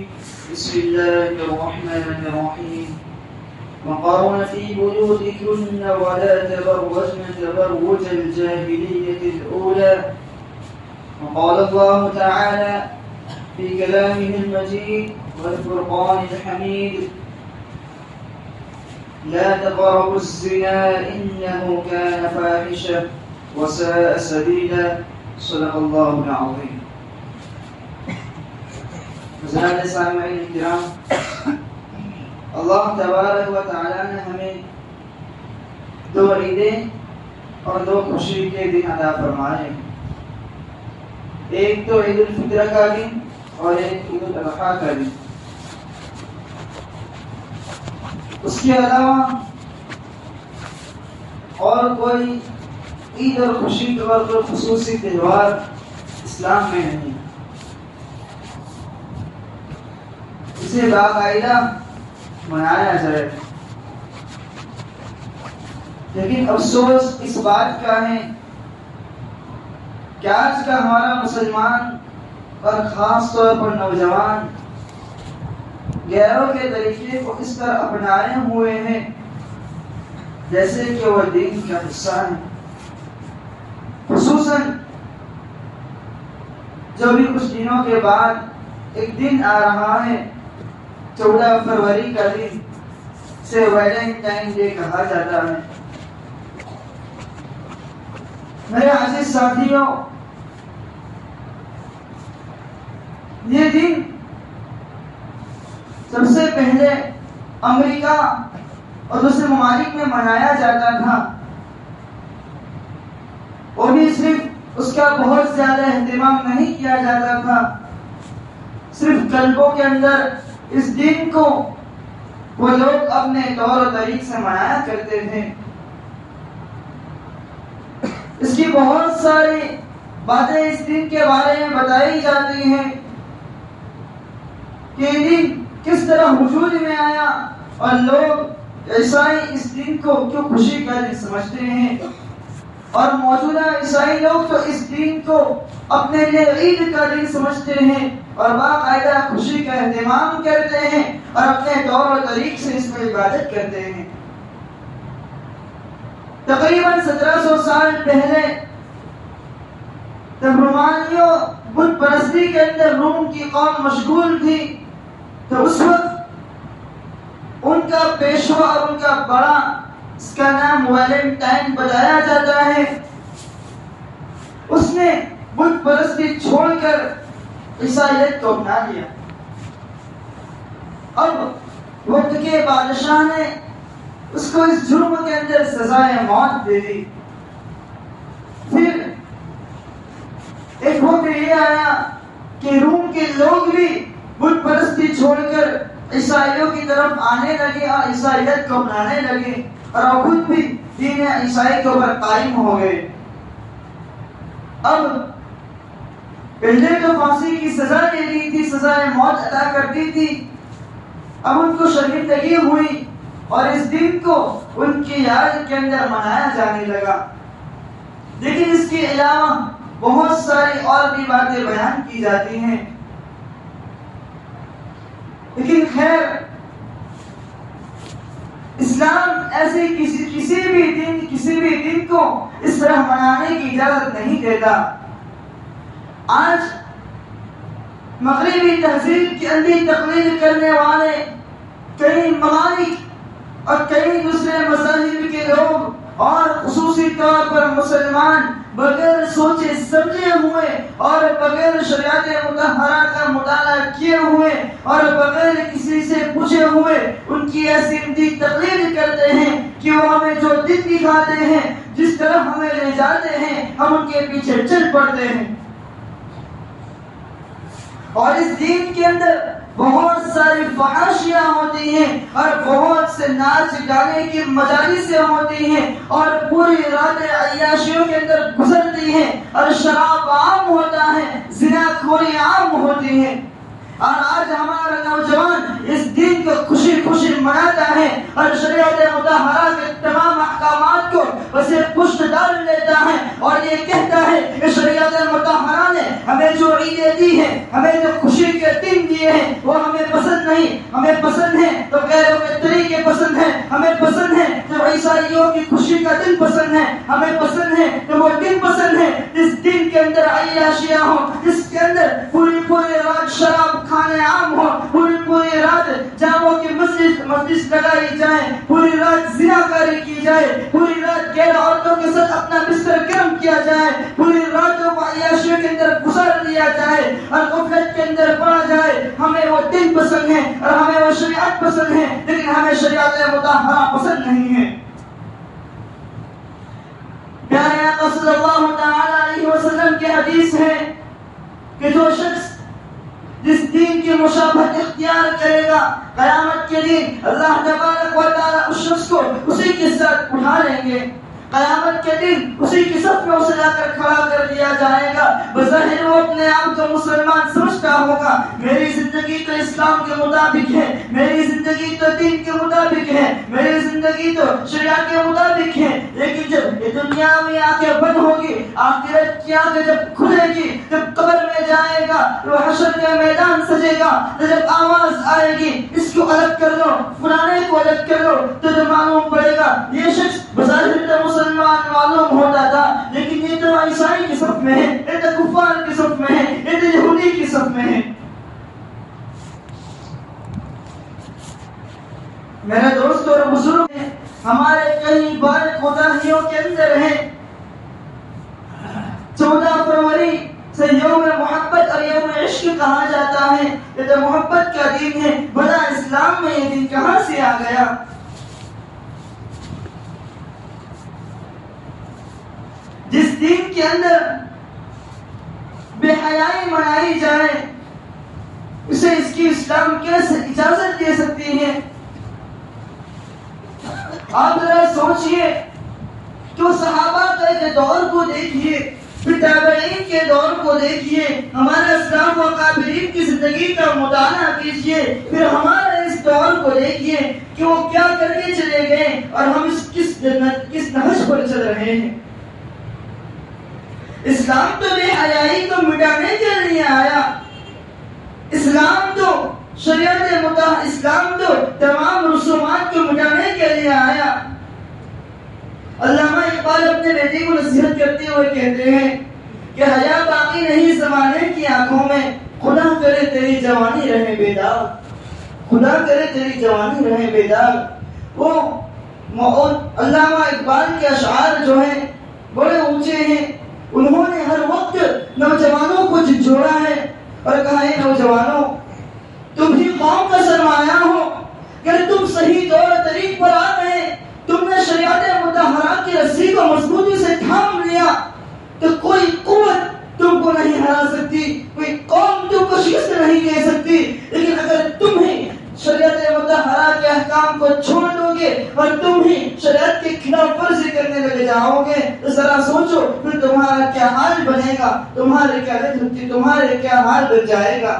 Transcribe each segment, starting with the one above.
الرجيم بسم الله الرحمن الرحيم وقرن في بيوتكن ولا تبرجن تبرج الجاهلية الأولى. وقال الله تعالى في كلامه المجيد والفرقان الحميد لا تقربوا الزنا إنه كان فاحشة وساء سبيلا. صدق الله العظيم. حضرات سامعین کرام، اللہ تبارک و تعالیٰ نے ہمیں دو عیدیں اور دو خوشی کے دن عطا فرمائے، ایک تو عید الفطر کا دن اور ایک عید الاضحیٰ کا دن۔ اس کے علاوہ اور کوئی عید اور خوشی کا کوئی خصوصی تہوار اسلام میں نہیں، اسے باقاعدہ منایا جائے۔ لیکن افسوس اس بات کا ہے کہ آج کا ہمارا مسلمان اور خاص طور پر نوجوان غیروں کے طریقے کو اس طرح اپنائے ہوئے ہیں جیسے کہ وہ دین کا حصہ ہے۔ خصوصاً جو بھی کچھ دنوں کے بعد ایک دن آ رہا ہے، 14 فروری کا دن، سے ویلنٹائن ڈے کہا جاتا ہے۔ میرے عزیز ساتھیوں، یہ دن سب سے پہلے امریکہ اور دوسرے ممالک میں منایا جاتا تھا، وہ بھی صرف اس کا بہت زیادہ اہتمام نہیں کیا جاتا تھا، صرف قلبوں کے اندر اس دن کو وہ لوگ اپنے طور و طریق سے منایا کرتے تھے۔ اس کی بہت ساری باتیں اس دن کے بارے میں بتائی جاتی ہیں کہ یہ دن کس طرح وجود میں آیا اور لوگ عیسائی اس دن کو کیوں خوشی کا دن سمجھتے ہیں، اور موجودہ عیسائی لوگ تو اس دن کو اپنے لیے عید کا دن سمجھتے ہیں اور باقاعدہ خوشی کا اہتمام کرتے ہیں اور اپنے طور و طریق سے اس میں عبادت کرتے ہیں۔ تقریباً 1700 سال پہلے جب رومانیوں بت پرستی کے اندر روم کی قوم مشغول تھی، تو اس وقت ان کا پیشوا اور ان کا بڑا، اس کا نام ویلنٹائن بتایا جاتا ہے، اس نے بت پرستی چھوڑ کر عیسائیت کو اپنا لیا۔ اب وقت کے بادشاہ نے اس کو اس جرم کے اندر سزائے موت دے دی۔ پھر ایک وقت یہ آیا کہ روم کے لوگ بھی بت پرستی چھوڑ کر عیسائیوں کی طرف آنے لگے اور عیسائیت کو اپنانے لگے، اور خود بھی دین عیسائی کے اوپر قائم ہو گئے۔ اب پہلے تو پھانسی کی سزا دے دی تھی، سزائے موت عطا کرتی تھی، اب ان کو شرمندگی ہوئی اور اس دن کو ان کی یاد کے اندر منایا جانے لگا۔ لیکن اس کے علاوہ بہت ساری اور بھی باتیں بیان کی جاتی ہیں، لیکن خیر اسلام ایسے کسی بھی دن کو اس طرح منانے کی اجازت نہیں دیتا۔ آج مغربی تہذیب کی اندھی تقلید کرنے والے کئی ممالک اور کئی دوسرے مذاہب کے لوگ اور خصوصی طور پر مسلمان بغیر سوچے سمجھے ہوئے اور بغیر شریعت مطہرہ کا مطالعہ کیے ہوئے اور بغیر کسی سے پوچھے ہوئے ان کی ایسی اندھی تقلید کرتے ہیں کہ وہ ہمیں جو دن دکھاتے ہیں، جس طرح ہمیں لے جاتے ہیں، ہم ان کے پیچھے چل پڑتے ہیں۔ اور اس دین کے اندر بہت ساری فحاشیاں ہوتی ہیں اور بہت سے ناچ گانے کی مجالسیں ہوتی ہیں اور پوری راتیں عیاشیوں کے اندر گزرتی ہیں اور شراب عام ہوتا ہے، زنا خوری عام ہوتی ہے۔ اور آج ہمارا نوجوان اس دن کو خوشی خوشی مناتا ہے اور شریعت مطہرہ کے تمام احکامات کو اسے پشت ڈال لیتا ہے اور یہ کہتا ہے کہ شریعت مطہرہ نے ہمیں جو عیدیں دی ہیں، ہمیں جو خوشی کے دن دیے ہیں، وہ ہمیں نہیں، ہمیں پسند ہے تو غیروں کے طریقے پسند ہیں، ہمیں پسند ہے جب عیسائیوں کی خوشی کا دن پسند ہے، ہمیں پسند ہے کہ وہ دن پسند ہے جس دن کے اندر عیاشیاں ہوں، جس کے اندر پوری رات شراب کھانے عام ہو، پوری رات جاؤں کی مجلس لگائی جائے، پوری رات زناکاری کی جائے، پوری رات غیر عورتوں کے ساتھ اپنا بستر گرم کیا جائے، پوری راتوں کو عیاشیوں کے اندر گزار دیا جائے اور غفلت کے اندر پڑا جائے، ہمیں وہ دن پسند ہے اور ہمیں وہ شریعت پسند ہے، لیکن ہمیں شریعت مطہرہ پسند نہیں ہے۔ پیارے آقا صلی اللہ تعالی علیہ وسلم کی حدیث ہے کہ جو شخص جس دین کی مشابہت اختیار کرے گا، قیامت کے دن اللہ تبارک و تعالی اس شخص کو اسی کے ساتھ اٹھا لیں گے، قیامت کے دن اسی کی صف میں اسے لا کر کھڑا کر دیا جائے گا۔ بظاہر وہ اپنے آپ کو مسلمان سمجھتا ہوگا، میری زندگی تو اسلام کے مطابق ہے، میری زندگی تو دین کے مطابق ہے، میری زندگی تو شریعت کے مطابق ہے، لیکن جب یہ دنیا میں آنکھیں بند ہوگی، آخرت کی آنکھیں جب کھلے گی، جب قبر میں جائے گا، وہ حشر کا میدان سجے گا، تو جب آواز آئے گی اس کو الگ کر لو، فلانے کو الگ کر لو، تو جو معلوم پڑے گا یہ شخص بظاہر تو مسلمان معلوم ہوتا تھا، لیکن یہ تو عیسائی کی صف میں ہے، یہ تو کفار کی صف میں ہے، یہ تو یہودی کی صف میں ہے۔ میرے دوست اور بزرگ ہیں، ہمارے کئی بار کوتاہیوں کے اندر ہیں۔ 14 فروری سے یوم محبت اور یوم عشق کہا جاتا ہے، یہ تو محبت کا دن ہے، بھلا اسلام میں یہ دن کہاں سے آ گیا؟ جس دین کے اندر بے حیائی منائی جائے، اسے اس کی اسلام کیسے اجازت دے سکتی ہے؟ آپ ذرا سوچئے کہ صحابہ کے دور کو دیکھیے، پھر تابعین کے دور کو دیکھیے، ہمارے اسلاف و اکابرین کی زندگی کا مطالعہ کیجیے، پھر ہمارے اس دور کو دیکھیے کہ وہ کیا کر کے چلے گئے اور ہم کس نہج پر چل رہے ہیں۔ اسلام تو بے حیائی کو مٹانے کے لیے آیا، اسلام تو شریعت مطہرہ، اسلام تو تمام رسومات کو مٹانے کے لیے آیا۔ علامہ اقبال اپنے بیٹے کو نصیحت کرتے ہوئے کہتے ہیں کہ حیا باقی نہیں زمانے کی آنکھوں میں، خدا کرے تیری جوانی رہے بیدار، خدا کرے تیری جوانی رہے بیدار۔ وہ علامہ اقبال کے اشعار جو ہیں بڑے اونچے ہیں، انہوں نے ہر وقت نوجوانوں کو جھنجھوڑا ہے اور کہا ہے نوجوانوں تم ہی قوم کا سرمایہ ہو، اگر تم صحیح طور طریق پر آ گئے، تم نے شریعت مطہرہ کی رسی کو مضبوطی سے تھام لیا تو کوئی قوت تم کو نہیں ہرا سکتی، کوئی قوم تم کو شکست نہیں دے سکتی۔ لیکن اگر تم ہی شریعت مطہرہ کے احکام کو چھوڑ دو گے اور تم ہی شریعت کے خلاف ورزی کرنے لگے جاؤ گے تو ذرا سوچو پھر تمہارا کیا حال بنے گا، تمہارے کیا حال بن جائے گا۔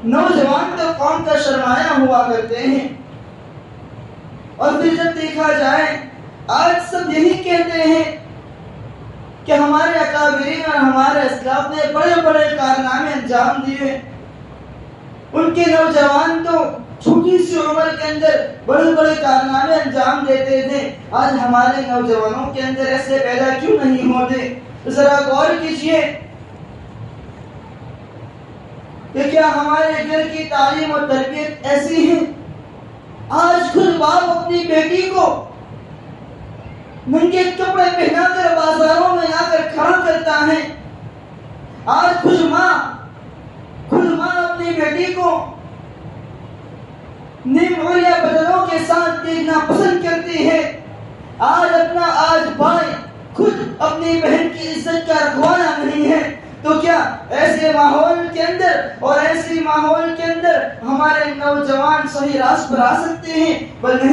نوجوان تو قوم کا سرمایہ ہوا کرتے ہیں، اور پھر جب دیکھا جائے آج سب یہی کہتے ہیں کہ ہمارے اکابرین اور ہمارے اسلاف نے بڑے بڑے کارنامے انجام دیے، ان کے نوجوان تو چھوٹی سی عمر کے اندر بڑے بڑے کارنامے انجام دیتے تھے، آج ہمارے نوجوانوں کے اندر ایسے پیدا کیوں نہیں ہوتے؟ ذرا غور کیجئے کہ کیا ہمارے گھر کی تعلیم اور تربیت ایسی ہے؟ آج خود باپ اپنی بیٹی کو ننگے کپڑے پہنا کر بازاروں میں آ کر کھڑا کرتا ہے، آج خود ماں اپنی بیٹی کو نیم عریہ بدنوں کے ساتھ دیکھنا پسند کرتی ہے، آج بھائی خود اپنی بہن کی عزت کا رکھوانا نہیں ہے، تو کیا ایسے ماحول کے اندر اور ایسی ماحول کے اندر ہمارے نوجوان صحیح راست پر آ سکتے ہیں؟ بلکہ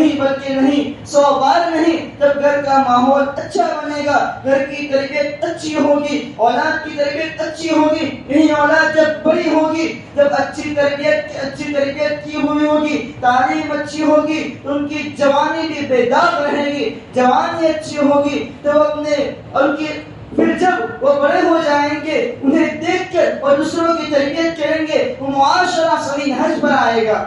نہیں 100 بار نہیں۔ جب گھر کا ماحول اچھا بنے گا، گھر کی تربیت اچھی ہوگی، اولاد کی تربیت اچھی ہوگی، یہی اولاد جب بڑی ہوگی، جب اچھی تربیت کی ہوئی ہوگی، تعلیم اچھی ہوگی، ان کی جوانی بھی بیدار رہے گی، جوانی اچھی ہوگی تو پھر جب وہ بڑے ہو جائیں گے انہیں دیکھ کر اور دوسروں کی تربیت کریں گے، وہ معاشرہ گا۔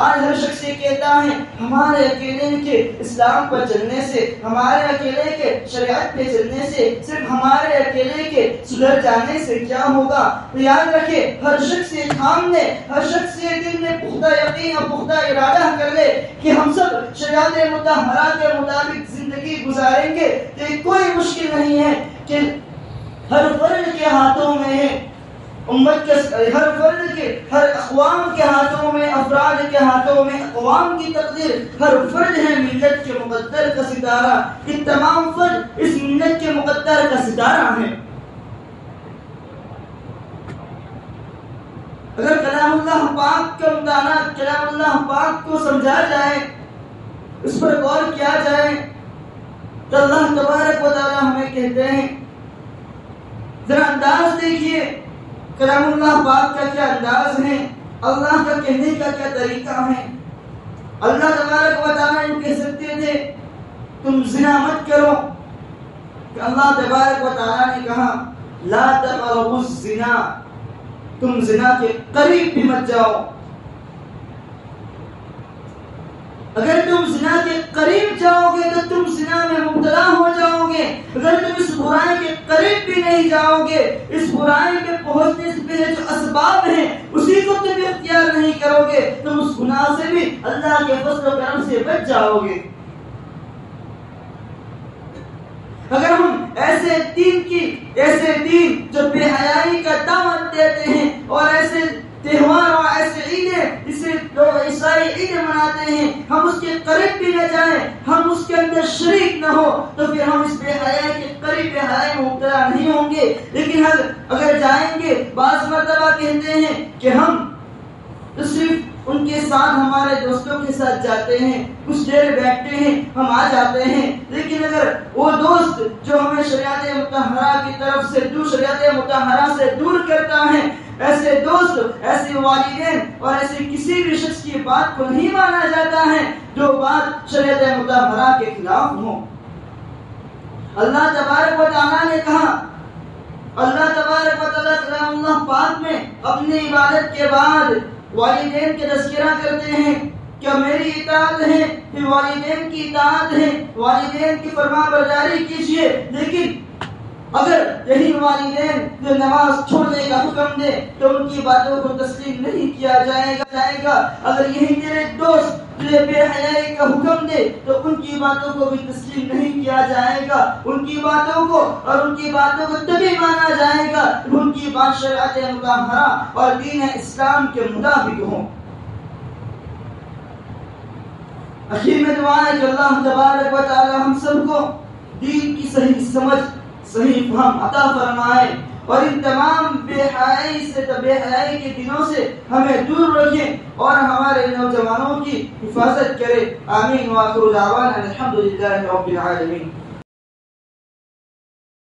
آج ہر شخص یہ کہتا ہے ہمارے اکیلے کے اسلام پر چلنے سے، ہمارے اکیلے کے شریعت پہ چلنے سے، صرف ہمارے اکیلے کے سدھر جانے سے کیا ہوگا؟ تو یاد رکھے، ہر شخص یہ ٹھان لے، ہر شخص یہ دل میں پختہ یقین اور پختہ ارادہ کر لے کہ ہم سب شریعت مطہرہ کے مطابق زندگی گزاریں گے، تو یہ کوئی مشکل نہیں ہے کہ ہر فرد کے ہاتھوں میں ہے، امت کے ہر فرد کے، ہر اقوام کے ہاتھوں میں، افراد کے ہاتھوں میں اقوام کی تقدیر، ہر فرد ہے ملت کے مقدر کا ستارہ، یہ تمام فرد اس ملت کے مقدر کا ستارہ ہے۔ اگر کلام اللہ پاک کا مطالعہ، کلام اللہ پاک کو سمجھا جائے، اس پر غور کیا جائے، تو اللہ تبارک و تعالی ہمیں کہتے ہیں، ذرا انداز دیکھیے کلام اللہ پاک کا کیا انداز ہے، اللہ کا کہنے کا کیا طریقہ ہے۔ اللہ تبارک و تعالیٰ کہہ سکتے تھے تم زنا مت کرو، کہ اللہ تبارک و تعالیٰ نے کہا لا تقربوا الزنا، تم زنا کے قریب بھی مت جاؤ۔ اگر تم زنا کے قریب جاؤ گے تو تم زنا میں مبتلا ہو جاؤ گے، اگر تم اس برائی کے قریب بھی نہیں جاؤ گے، اس برائی پہ پہنچنے سے پہلے جو اسباب ہیں اسی کو تم اختیار نہیں کرو گے، تم اس گناہ سے بھی اللہ کے فضل و کرم سے بچ جاؤ گے۔ اگر ہم ایسے دین جو بے حیائی کا دعوت دیتے ہیں، اور ایسے تہوار اور ایسے عیدیں جسے لوگ عیسائی عید مناتے ہیں، ہم اس کے قریب بھی نہ جائیں، ہم اس کے اندر شریک نہ ہو، تو پھر ہم اس بے حیائی کے قریب بے حیائی میں مبتلا نہیں ہوں گے۔ لیکن اگر جائیں گے، بعض مرتبہ کہتے ہیں کہ ہم تو صرف ان کے ساتھ، ہمارے دوستوں کے ساتھ جاتے ہیں، کچھ دیر بیٹھتے ہیں، ہم آ جاتے ہیں۔ لیکن اگر وہ دوست جو ہمیں شریعت مطہرہ کی طرف سے شریعت مطہرہ سے دور کرتا ہے، ایسے دوست، ایسے والدین اور ایسے کسی بھی شخص کی بات کو نہیں مانا جاتا ہے جو بات شریعت مطہرہ کے خلاف ہو۔ اللہ تبارک و تعالیٰ نے کہا، اللہ تبارک و تعالیٰ کلام اللہ پاک میں اپنی عبادت کے بعد والدین کے تذکرہ کرتے ہیں، کیا میری اطاعت ہے پھر والدین کی اطاعت ہے، والدین کی فرما برداری کیجیے۔ لیکن اگر یہی والدین جو نماز چھوڑنے کا حکم دے تو ان کی باتوں کو تسلیم نہیں کیا جائے گا، اگر یہی میرے دوست تجھے بے حیائی کا حکم دے تو ان کی باتوں کو بھی تسلیم نہیں کیا جائے گا، ان کی باتوں کو تبھی مانا جائے گا ان کی بات شریعت مطہرہ اور دین اسلام کے مطابق ہو۔ اخیر میں دعا ہے کہ اللہ تبارک و تعالی ہم سب کو دین کی صحیح سمجھ، صحیح فہم عطا فرمائے، اور ان تمام بے حیائی کے دنوں سے ہمیں دور رکھے اور ہمارے نوجوانوں کی حفاظت کرے۔ آمین۔ وآخر دعوانا الحمد للہ رب العالمین۔